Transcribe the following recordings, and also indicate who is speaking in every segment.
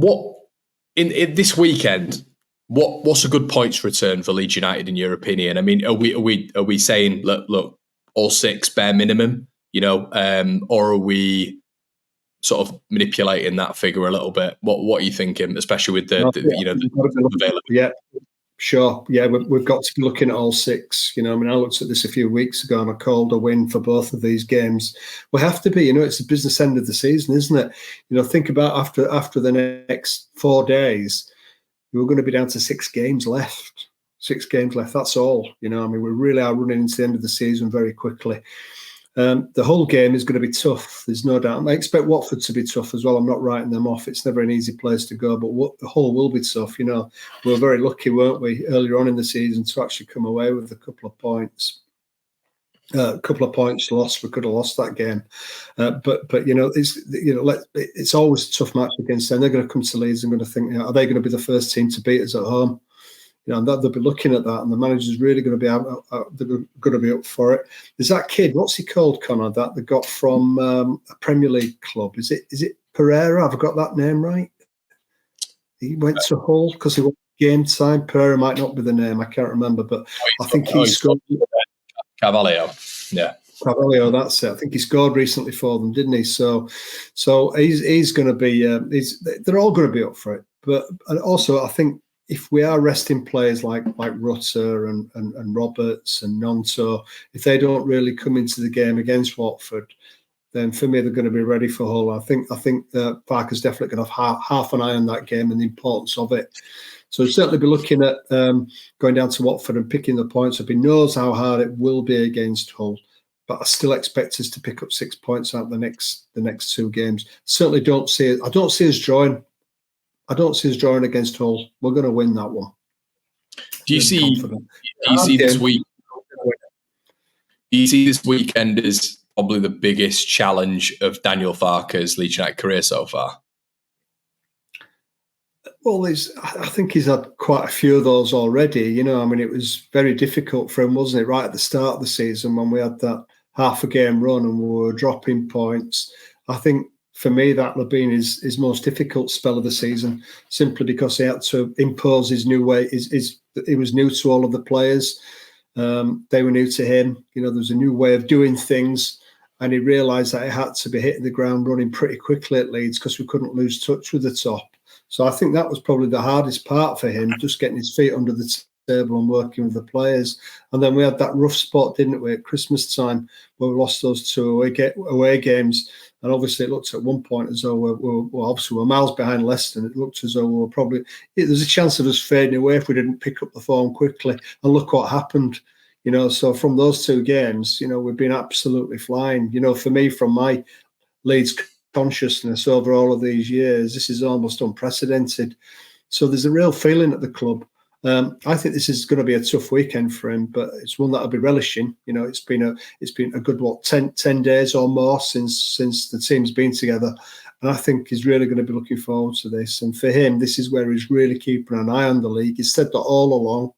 Speaker 1: what in this weekend? What's a good points return for Leeds United in your opinion? I mean, are we saying look all 6 bare minimum, or are we sort of manipulating that figure a little bit? What are you thinking, especially with the available?
Speaker 2: Yeah, sure. Yeah, we've got to be looking at all 6. I looked at this a few weeks ago and I called a win for both of these games. We have to be. It's the business end of the season, isn't it? Think about after the next 4 days, we're going to be down to 6 games left. 6 games left. That's all. We really are running into the end of the season very quickly. The whole game is going to be tough. There's no doubt. I expect Watford to be tough as well. I'm not writing them off. It's never an easy place to go, but the whole will be tough. We were very lucky, weren't we, earlier on in the season to actually come away with a couple of points. A couple of points lost. We could have lost that game, but it's always a tough match against them. They're going to come to Leeds and going to think, are they going to be the first team to beat us at home? And they'll be looking at that, and the manager's really going to be they're going to be up for it. There's that kid, what's he called, Connor? That they got from a Premier League club. Is it Pereira? Have I got that name right? He went to Hull because he went game time. Pereira might not be the name. I can't remember, but I think he scored.
Speaker 1: Carvalho, yeah.
Speaker 2: Carvalho, that's it. I think he scored recently for them, didn't he? So he's going to be. They're all going to be up for it. But also, I think if we are resting players like Rutter and Roberts and Nonto, if they don't really come into the game against Watford, then for me they're going to be ready for Hull. I think Parker's definitely going to have half an eye on that game and the importance of it. So he'll certainly be looking at going down to Watford and picking the points up. He knows how hard it will be against Hull, but I still expect us to pick up 6 points out the next 2 games. Certainly don't see us drawing. I don't see us drawing against Hull. We're going to win that one.
Speaker 1: Do you see this week? Do you see this weekend as probably the biggest challenge of Daniel Farke's Leeds United career so far?
Speaker 2: Well, I think he's had quite a few of those already. It was very difficult for him, wasn't it, right at the start of the season when we had that half a game run and we were dropping points. I think for me that would have been his most difficult spell of the season, simply because he had to impose his new way. He was new to all of the players. They were new to him. There was a new way of doing things, and he realised that he had to be hitting the ground running pretty quickly at Leeds because we couldn't lose touch with the top. So I think that was probably the hardest part for him, just getting his feet under the table and working with the players. And then we had that rough spot, didn't we, at Christmas time, where we lost those 2 away games. And obviously it looked at one point as though we're miles behind Leicester, and it looked as though we were probably, there's a chance of us fading away if we didn't pick up the form quickly. And look what happened. So from those 2 games, we've been absolutely flying. For me, from my Leeds consciousness over all of these years, this is almost unprecedented. So there's a real feeling at the club. I think this is going to be a tough weekend for him, but it's one that I'll be relishing. It's been a good 10 days or more since the team's been together, and I think he's really going to be looking forward to this. And for him, this is where he's really keeping an eye on the league. He's said that all along.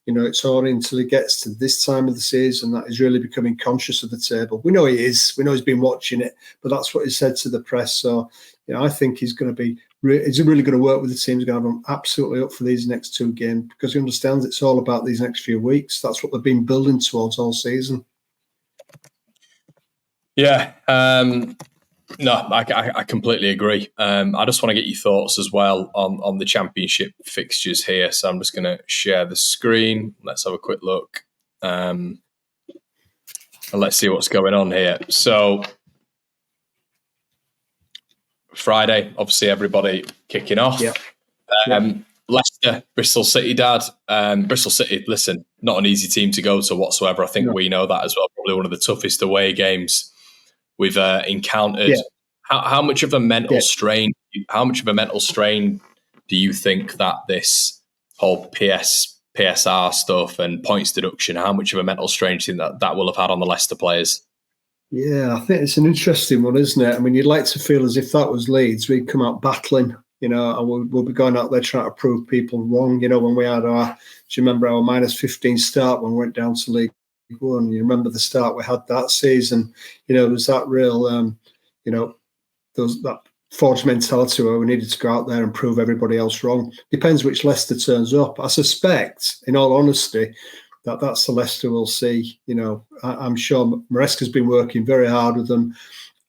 Speaker 2: It's only until he gets to this time of the season that he's really becoming conscious of the table. We know he is. We know he's been watching it, but that's what he said to the press. So, I think he's going to be. He's really going to work with the team. He's going to have them absolutely up for these next 2 games because he understands it's all about these next few weeks. That's what they've been building towards all season.
Speaker 1: Yeah. No, I completely agree. I just want to get your thoughts as well on the Championship fixtures here. So I'm just going to share the screen. Let's have a quick look. And let's see what's going on here. So Friday, obviously everybody kicking off. Yeah. Leicester, Bristol City, Dad. Bristol City, listen, not an easy team to go to whatsoever. I think we know that as well. Probably one of the toughest away games we've encountered. Yeah. How much of a mental strain? How much of a mental strain do you think that this whole PSR stuff and points deduction? How much of a mental strain do you think that will have had on the Leicester players?
Speaker 2: Yeah, I think it's an interesting one, isn't it? I mean, you'd like to feel as if that was Leeds, we'd come out battling, and we'll be going out there trying to prove people wrong. When we had do you remember our -15 start when we went down to League One? You remember the start we had that season? There was that real, there was that forged mentality where we needed to go out there and prove everybody else wrong. Depends which Leicester turns up. I suspect, in all honesty, that's the Leicester we'll see. I'm sure Maresca's been working very hard with them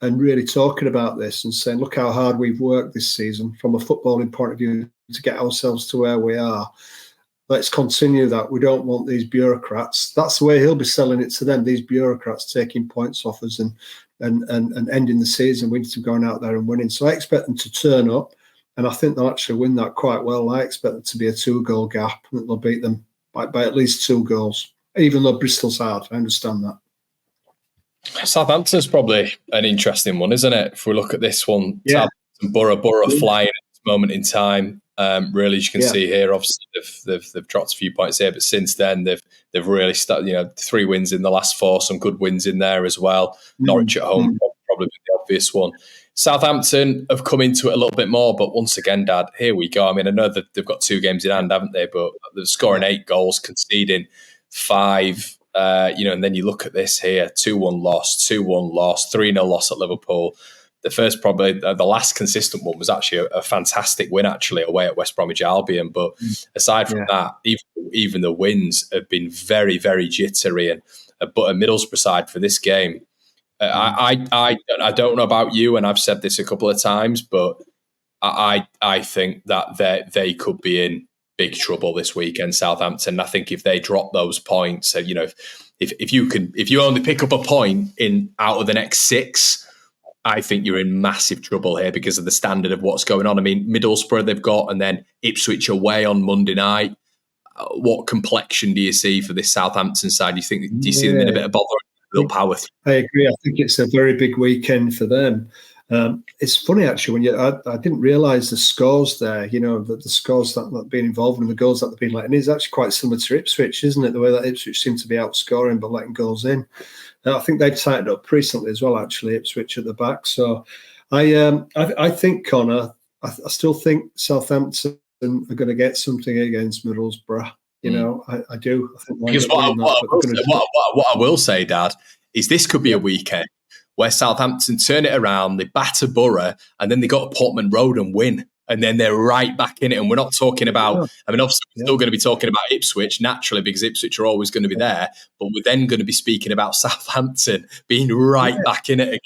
Speaker 2: and really talking about this and saying, look how hard we've worked this season from a footballing point of view to get ourselves to where we are. Let's continue that. We don't want these bureaucrats. That's the way he'll be selling it to them, these bureaucrats taking points off us and ending the season. We need to be going out there and winning. So I expect them to turn up, and I think they'll actually win that quite well. I expect it to be a 2-goal gap, and they'll beat them by at least 2 goals, even though Bristol's hard. I understand that.
Speaker 1: Southampton's probably an interesting one, isn't it? If we look at this one,
Speaker 2: yeah.
Speaker 1: Borough flying at this moment in time. Really, as you can see here, obviously they've dropped a few points here, but since then they've really started. 3 wins in the last 4, some good wins in there as well. Norwich at home, probably the obvious one. Southampton have come into it a little bit more, but once again, Dad, here we go. I mean, I know that they've got 2 games in hand, haven't they? But they're scoring 8 goals, conceding 5. And then you look at this here: 2-1 loss, 2-1 loss, 3-0 loss at Liverpool. The first, probably the last consistent one, was actually a fantastic win, actually, away at West Bromwich Albion. But aside from that, even the wins have been very, very jittery. And but a Middlesbrough side for this game, I don't know about you, and I've said this a couple of times, but I think that they could be in big trouble this weekend, Southampton. I think if they drop those points, if you only pick up a point out of the next 6. I think you're in massive trouble here because of the standard of what's going on. I mean, Middlesbrough they've got, and then Ipswich away on Monday night. What complexion do you see for this Southampton side? Do you see them in a bit of bother? They'll power through?
Speaker 2: I agree. I think it's a very big weekend for them. It's funny, actually, I didn't realise the scores there, the scores that have been involved and the goals that they've been letting in is actually quite similar to Ipswich, isn't it? The way that Ipswich seem to be outscoring but letting goals in. I think they've tightened up recently as well, actually, Ipswich at the back. So I think, Connor, I still think Southampton are going to get something against Middlesbrough. I do. I think
Speaker 1: because what I will say, Dad, is this could be a weekend where Southampton turn it around, they batter Borough, and then they go to Portman Road and win. And then they're right back in it. And we're not talking about, obviously we're still going to be talking about Ipswich, naturally, because Ipswich are always going to be there. But we're then going to be speaking about Southampton being right back in it again.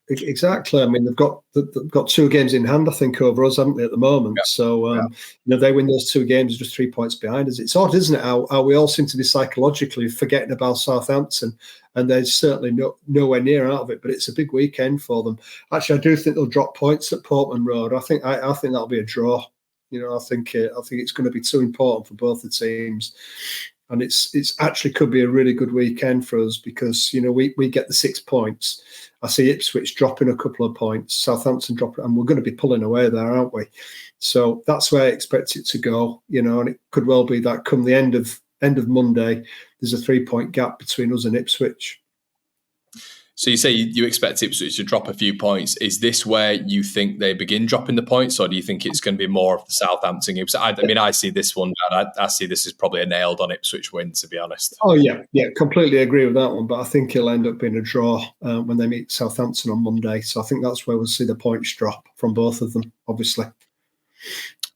Speaker 2: Exactly. I mean, they've got 2 games in hand, I think, over us, haven't they, at the moment? So, they win those 2 games, just 3 points behind us. It's odd, isn't it, how we all seem to be psychologically forgetting about Southampton, and they're certainly nowhere near out of it. But it's a big weekend for them. Actually, I do think they'll drop points at Portman Road. I think that'll be a draw. I think it's going to be too important for both the teams. And it's actually could be a really good weekend for us because, we get the 6 points. I see Ipswich dropping a couple of points, Southampton dropping, and we're going to be pulling away there, aren't we? So that's where I expect it to go, and it could well be that come the end of Monday, there's a 3-point gap between us and Ipswich.
Speaker 1: So you say you expect Ipswich to drop a few points. Is this where you think they begin dropping the points, or do you think it's going to be more of the Southampton game? I see this one, I see this as probably a nailed on Ipswich win, to be honest.
Speaker 2: Oh, yeah, completely agree with that one. But I think it'll end up being a draw when they meet Southampton on Monday. So I think that's where we'll see the points drop from both of them, obviously.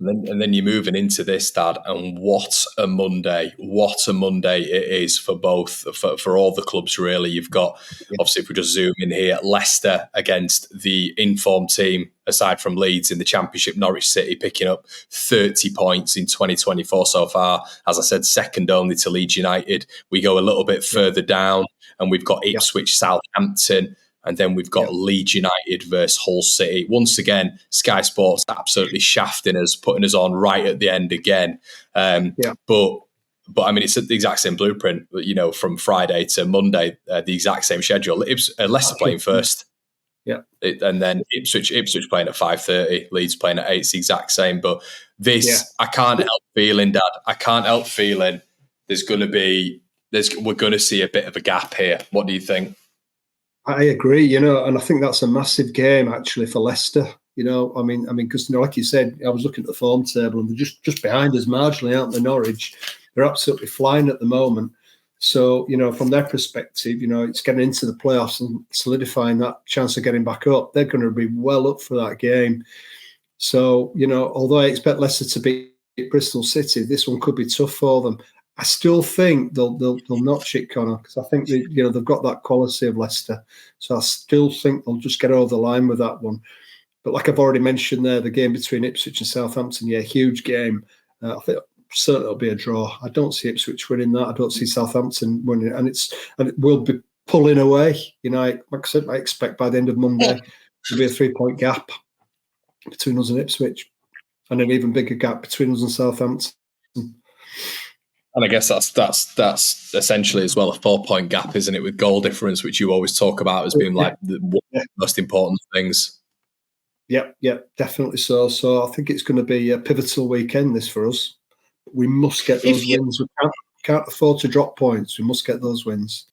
Speaker 1: And then you're moving into this, Dad, and what a Monday it is for both, for all the clubs, really. You've got, obviously, if we just zoom in here, Leicester against the informed team, aside from Leeds in the Championship, Norwich City picking up 30 points in 2024 so far. As I said, second only to Leeds United. We go a little bit further down, and we've got Ipswich, Southampton, and then we've got Leeds United versus Hull City. Once again, Sky Sports absolutely shafting us, putting us on right at the end again. But I mean, it's the exact same blueprint, from Friday to Monday, the exact same schedule. Leicester playing first. And then Ipswich playing at 5:30, Leeds playing at 8. It's the exact same. But this, I can't help feeling, Dad. I can't help feeling we're going to see a bit of a gap here. What do you think?
Speaker 2: I agree, and I think that's a massive game actually for Leicester. I mean, because like you said, I was looking at the form table and they're just behind us marginally, aren't they? Norwich, they're absolutely flying at the moment. So, from their perspective, it's getting into the playoffs and solidifying that chance of getting back up. They're going to be well up for that game. So, although I expect Leicester to beat Bristol City, this one could be tough for them. I still think they'll notch it, Connor, because I think they've got that quality of Leicester. So I still think they'll just get over the line with that one. But like I've already mentioned there, the game between Ipswich and Southampton, huge game. I think certainly it'll be a draw. I don't see Ipswich winning that. I don't see Southampton winning, and it will be pulling away. Like I said, I expect by the end of Monday there'll be a 3-point gap between us and Ipswich, and an even bigger gap between us and Southampton.
Speaker 1: And I guess that's essentially as well a 4-point gap, isn't it, with goal difference, which you always talk about as being like one of the most important things.
Speaker 2: Yeah, definitely so. So I think it's going to be a pivotal weekend, this, for us. We must get those wins. We can't afford to drop points. We must get those wins.